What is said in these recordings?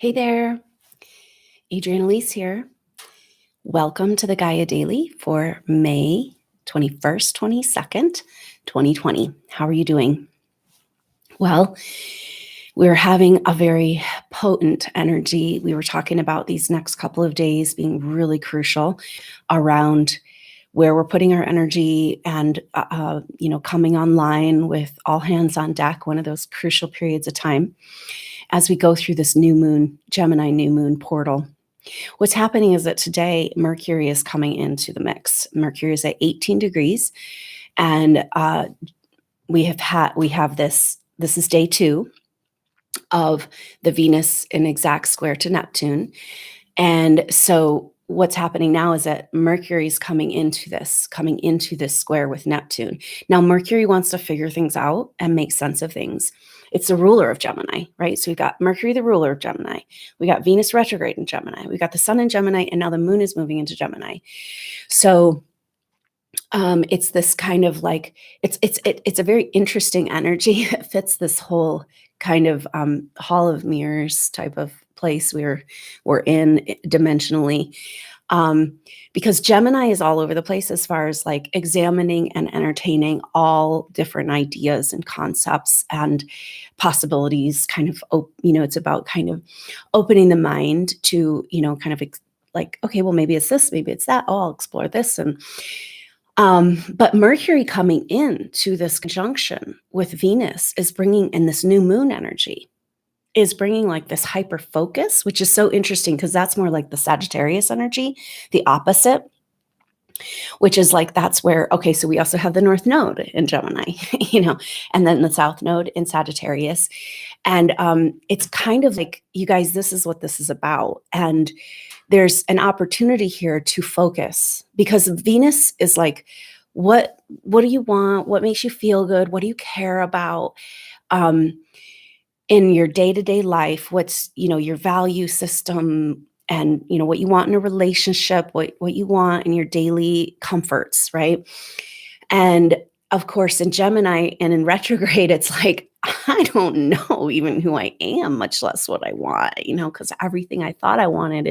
Hey there, Adrienne Elise here. Welcome to the Gaia Daily for May 21st, 22nd, 2020. How are you doing? Well, we're having a very potent energy. We were talking about these next couple of days being really crucial around where we're putting our energy and, coming online with all hands on deck, one of those crucial periods of time as we go through this new moon, Gemini new moon portal. What's happening is that today Mercury is coming into the mix. Mercury is at 18 degrees, and we have this. This is day 2 of the Venus in exact square to Neptune, and so what's happening now is that Mercury is coming into this square with Neptune. Now Mercury wants to figure things out and make sense of things. It's the ruler of Gemini, right? So we've got Mercury, the ruler of Gemini. We got Venus retrograde in Gemini. We got the sun in Gemini, and now the moon is moving into Gemini. So it's this kind of like, it's a very interesting energy. It fits this whole kind of hall of mirrors type of place we're in dimensionally. Because Gemini is all over the place as far as like examining and entertaining all different ideas and concepts and possibilities, kind of, it's about kind of opening the mind to, kind of like, okay, well, maybe it's this, maybe it's that. Oh, I'll explore this. And but Mercury coming in to this conjunction with Venus is bringing in this new moon energy, is bringing like this hyper focus, which is so interesting because that's more like the Sagittarius energy, the opposite, which is like, that's where, okay, so we also have the North Node in Gemini, and then the South Node in Sagittarius. And it's kind of like, you guys, this is what this is about. And there's an opportunity here to focus, because Venus is like, what do you want? What makes you feel good? What do you care about? In your day-to-day life, what's, your value system, and, what you want in a relationship, what you want in your daily comforts, right? And of course, in Gemini and in retrograde, it's like, I don't know even who I am, much less what I want, because everything I thought I wanted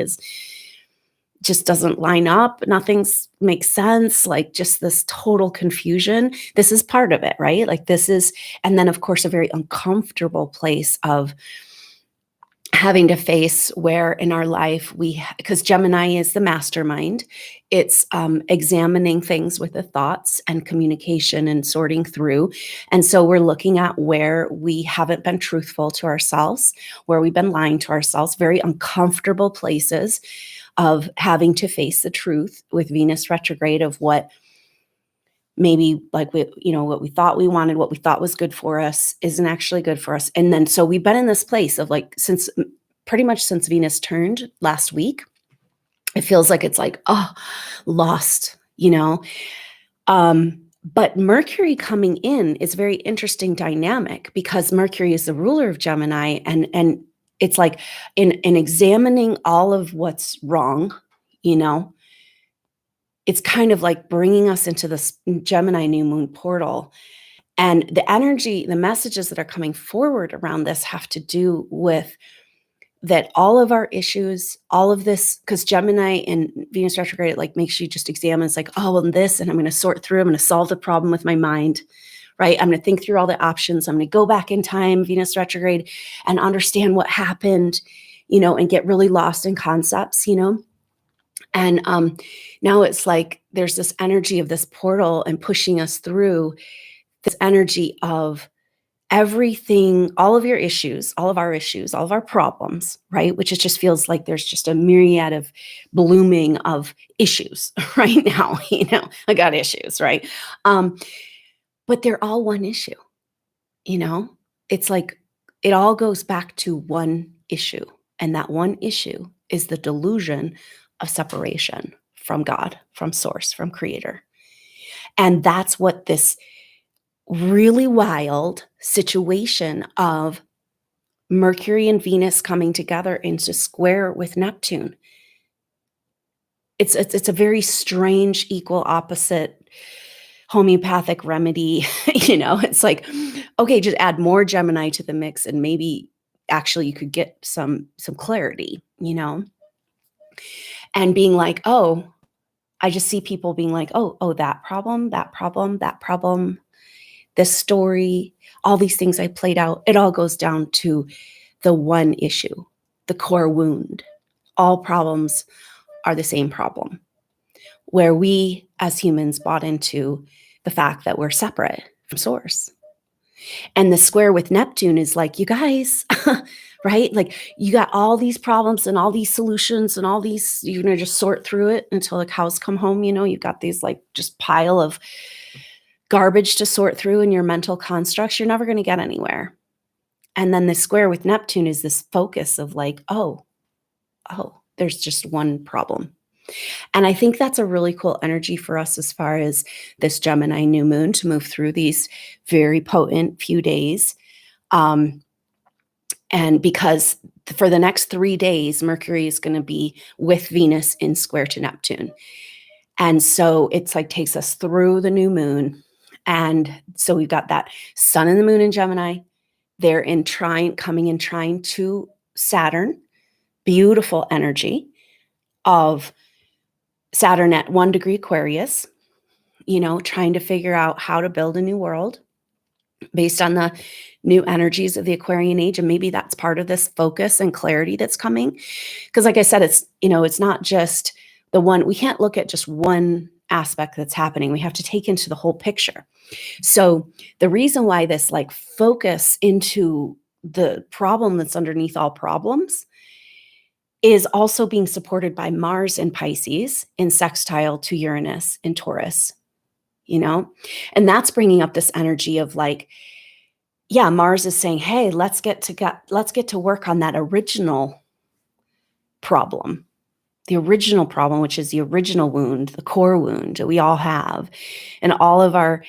just doesn't line up. Nothing makes sense. Like, just this total confusion. This is part of it, right? Like, this is, and then of course, a very uncomfortable place of having to face where in our life because Gemini is the mastermind. It's examining things with the thoughts and communication and sorting through. And so we're looking at where we haven't been truthful to ourselves, where we've been lying to ourselves, very uncomfortable places of having to face the truth with Venus retrograde of what maybe like what we thought we wanted, what we thought was good for us isn't actually good for us. And then so we've been in this place of like, pretty much since Venus turned last week, it feels like it's like, lost, but Mercury coming in is very interesting dynamic, because Mercury is the ruler of Gemini, and it's like in examining all of what's wrong, it's kind of like bringing us into this Gemini new moon portal. And the energy, the messages that are coming forward around this have to do with that all of our issues, all of this, because Gemini and Venus retrograde, it like makes you just examine. It's like, oh, well, this, and I'm going to sort through, I'm going to solve the problem with my mind, right? I'm going to think through all the options. I'm going to go back in time, Venus retrograde, and understand what happened, and get really lost in concepts, And now it's like there's this energy of this portal and pushing us through this energy of everything, all of your issues, all of our problems, right? Which it just feels like there's just a myriad of blooming of issues right now. I got issues, right? But they're all one issue. It's like it all goes back to one issue. And that one issue is the delusion of separation from God, from source, from creator. And that's what this really wild situation of Mercury and Venus coming together into square with Neptune. It's a very strange, equal opposite homeopathic remedy. It's like, okay, just add more Gemini to the mix and maybe actually you could get some clarity, and being like, oh, I just see people being like, oh, that problem, that problem, that problem, this story, all these things I played out, it all goes down to the one issue, the core wound. All problems are the same problem, where we as humans bought into the fact that we're separate from source. And the square with Neptune is like, you guys, right? Like you got all these problems and all these solutions and all these, you're going to just sort through it until the cows come home. You've got these like just pile of garbage to sort through in your mental constructs. You're never going to get anywhere. And then the square with Neptune is this focus of like, oh, there's just one problem. And I think that's a really cool energy for us as far as this Gemini new moon to move through these very potent few days. And because for the next 3 days, Mercury is going to be with Venus in square to Neptune. And so it's like takes us through the new moon. And so we've got that sun and the moon in Gemini. They're coming in trine to Saturn. Beautiful energy of Saturn at 1 degree Aquarius, trying to figure out how to build a new world based on the new energies of the Aquarian age. And maybe that's part of this focus and clarity that's coming. Because like I said, it's not just the one, we can't look at just one aspect that's happening. We have to take into the whole picture. So the reason why this like focus into the problem that's underneath all problems is also being supported by Mars in Pisces in sextile to Uranus in Taurus, and that's bringing up this energy of like, yeah, Mars is saying, hey, let's get to work on that original problem, which is the original wound, the core wound that we all have, and all of our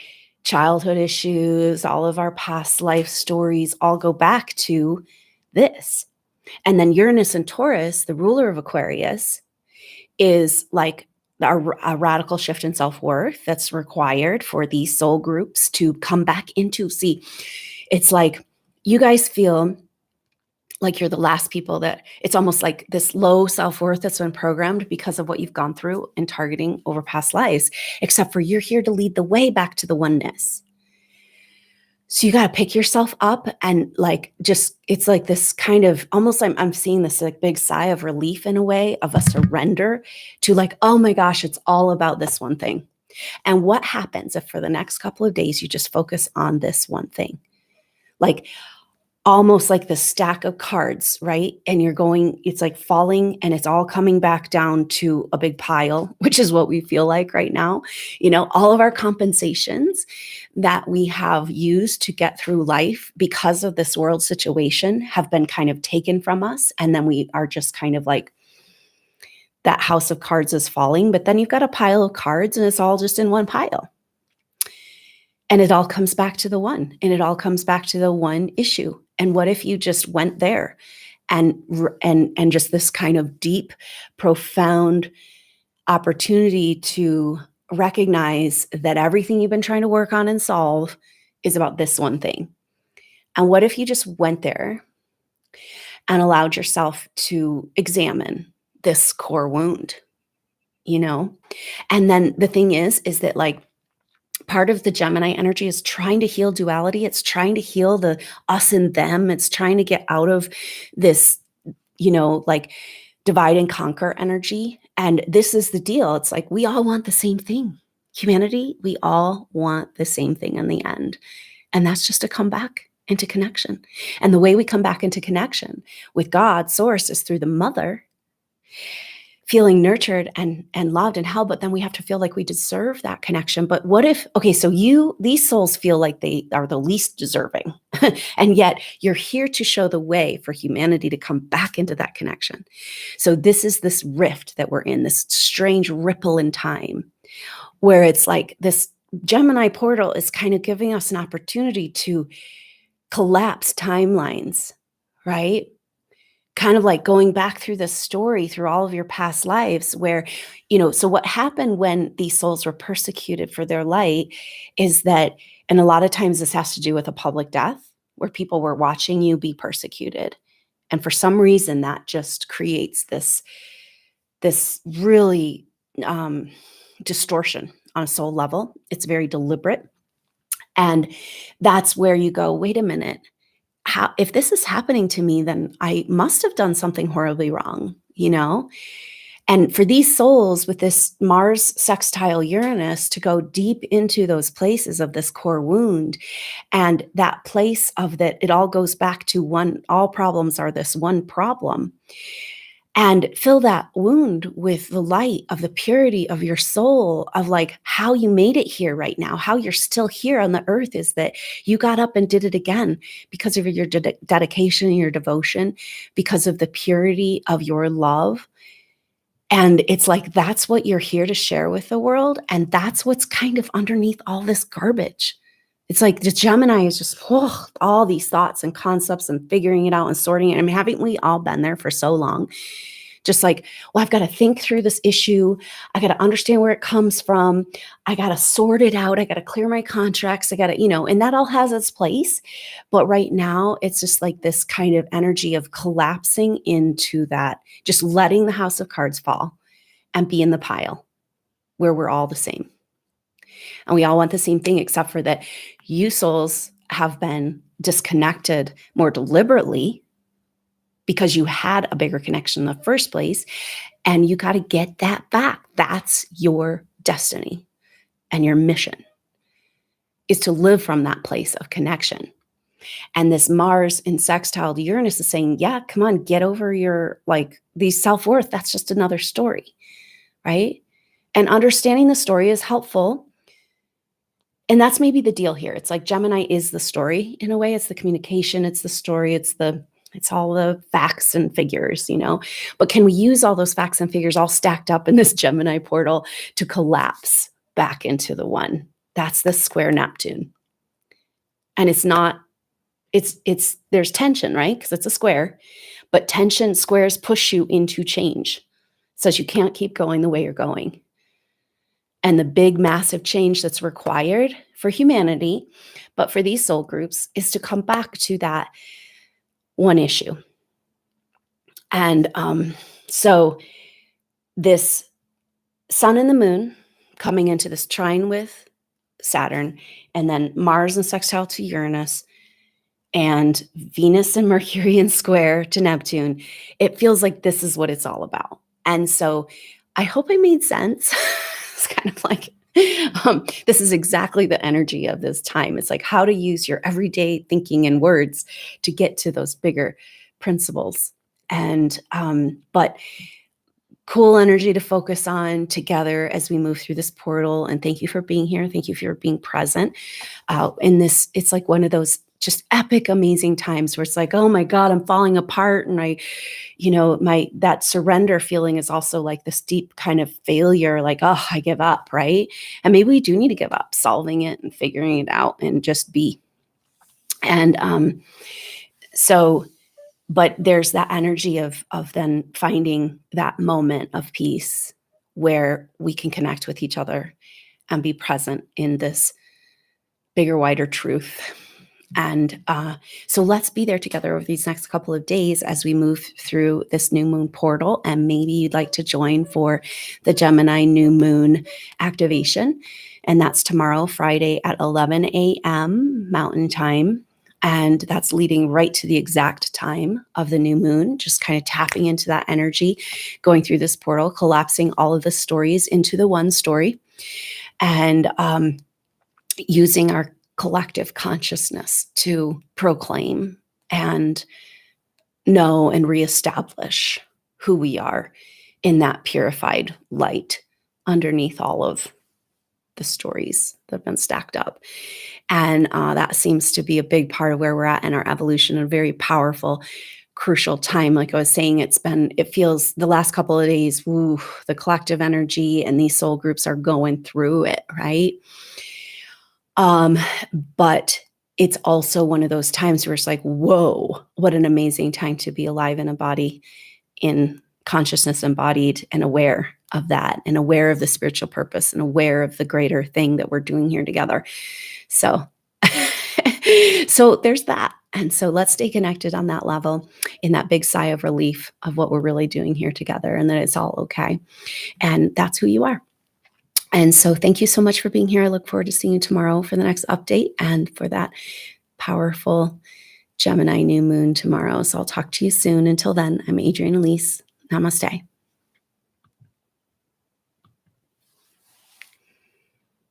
childhood issues, all of our past life stories all go back to this. And then Uranus and Taurus, the ruler of Aquarius, is like a radical shift in self-worth that's required for these soul groups to come back into. See, it's like you guys feel like you're the last people that it's almost like this low self-worth that's been programmed because of what you've gone through in targeting over past lives, except for you're here to lead the way back to the oneness. So you got to pick yourself up and like, just, it's like this kind of almost, I'm seeing this like big sigh of relief in a way of a surrender to like, oh my gosh, it's all about this one thing. And what happens if for the next couple of days, you just focus on this one thing? Like almost like the stack of cards, right? And it's like falling and it's all coming back down to a big pile, which is what we feel like right now. All of our compensations that we have used to get through life because of this world situation have been kind of taken from us. And then we are just kind of like, that house of cards is falling, but then you've got a pile of cards and it's all just in one pile. And it all comes back to the one, and it all comes back to the one issue. And what if you just went there and just this kind of deep, profound opportunity to recognize that everything you've been trying to work on and solve is about this one thing. And what if you just went there and allowed yourself to examine this core wound, And then the thing is that like, part of the Gemini energy is trying to heal duality. It's trying to heal the us and them. It's trying to get out of this, like divide and conquer energy. And this is the deal. It's like, we all want the same thing. Humanity, we all want the same thing in the end. And that's just to come back into connection. And the way we come back into connection with God, source, is through the mother, feeling nurtured and loved and held, but then we have to feel like we deserve that connection. But what if, okay, so these souls feel like they are the least deserving, and yet you're here to show the way for humanity to come back into that connection. So this is this rift that we're in, this strange ripple in time, where it's like this Gemini portal is kind of giving us an opportunity to collapse timelines, right? Kind of like going back through this story through all of your past lives where, so what happened when these souls were persecuted for their light is that, and a lot of times this has to do with a public death where people were watching you be persecuted. And for some reason, that just creates this really distortion on a soul level. It's very deliberate. And that's where you go, wait a minute. If this is happening to me, then I must have done something horribly wrong, you know? And for these souls with this Mars sextile Uranus to go deep into those places of this core wound, and that place of that, it all goes back to one, all problems are this one problem. And fill that wound with the light of the purity of your soul, of like how you made it here right now, how you're still here on the earth is that you got up and did it again because of your dedication and your devotion, because of the purity of your love. And it's like, that's what you're here to share with the world. And that's what's kind of underneath all this garbage. It's like the Gemini is just all these thoughts and concepts and figuring it out and sorting it. I mean, haven't we all been there for so long? Just like, well, I've got to think through this issue. I got to understand where it comes from. I got to sort it out. I got to clear my contracts. I got to, and that all has its place. But right now, it's just like this kind of energy of collapsing into that, just letting the house of cards fall and be in the pile where we're all the same. And we all want the same thing, except for that you souls have been disconnected more deliberately because you had a bigger connection in the first place, and you got to get that back. That's your destiny, and your mission is to live from that place of connection. And this Mars in sextile to Uranus is saying, yeah, come on, get over your, like, these self-worth. That's just another story, right? And understanding the story is helpful. And that's maybe the deal here. It's like Gemini is the story in a way. It's the communication. It's the story. It's all the facts and figures, But can we use all those facts and figures all stacked up in this Gemini portal to collapse back into the one? That's the square Neptune. And there's tension, right? Because it's a square. But tension, squares push you into change. Says you can't keep going the way you're going. And the big, massive change that's required for humanity, but for these soul groups, is to come back to that one issue. And so this sun and the moon coming into this trine with Saturn, and then Mars and sextile to Uranus, and Venus and Mercury in square to Neptune, it feels like this is what it's all about. And so I hope I made sense. It's kind of like, this is exactly the energy of this time. It's like how to use your everyday thinking and words to get to those bigger principles. And, but cool energy to focus on together as we move through this portal. And thank you for being here. Thank you for being present in this. It's like one of those just epic, amazing times where it's like, oh my God, I'm falling apart. And that surrender feeling is also like this deep kind of failure, like, oh, I give up, right? And maybe we do need to give up solving it and figuring it out and just be. And but there's that energy of then finding that moment of peace where we can connect with each other and be present in this bigger, wider truth. And so let's be there together over these next couple of days as we move through this new moon portal. And maybe you'd like to join for the Gemini new moon activation. And that's tomorrow, Friday at 11 a.m. Mountain Time. And that's leading right to the exact time of the new moon, just kind of tapping into that energy, going through this portal, collapsing all of the stories into the one story, and using our collective consciousness to proclaim and know and reestablish who we are in that purified light underneath all of the stories that have been stacked up. And that seems to be a big part of where we're at in our evolution, a very powerful, crucial time. Like I was saying, it feels the last couple of days, the collective energy and these soul groups are going through it, right? But it's also one of those times where it's like, whoa, what an amazing time to be alive in a body, in consciousness embodied and aware of that, and aware of the spiritual purpose, and aware of the greater thing that we're doing here together. So, so there's that. And so let's stay connected on that level, in that big sigh of relief of what we're really doing here together, and that it's all okay. And that's who you are. And so thank you so much for being here. I look forward to seeing you tomorrow for the next update and for that powerful Gemini new moon tomorrow. So I'll talk to you soon. Until then, I'm Adrienne Elise. Namaste.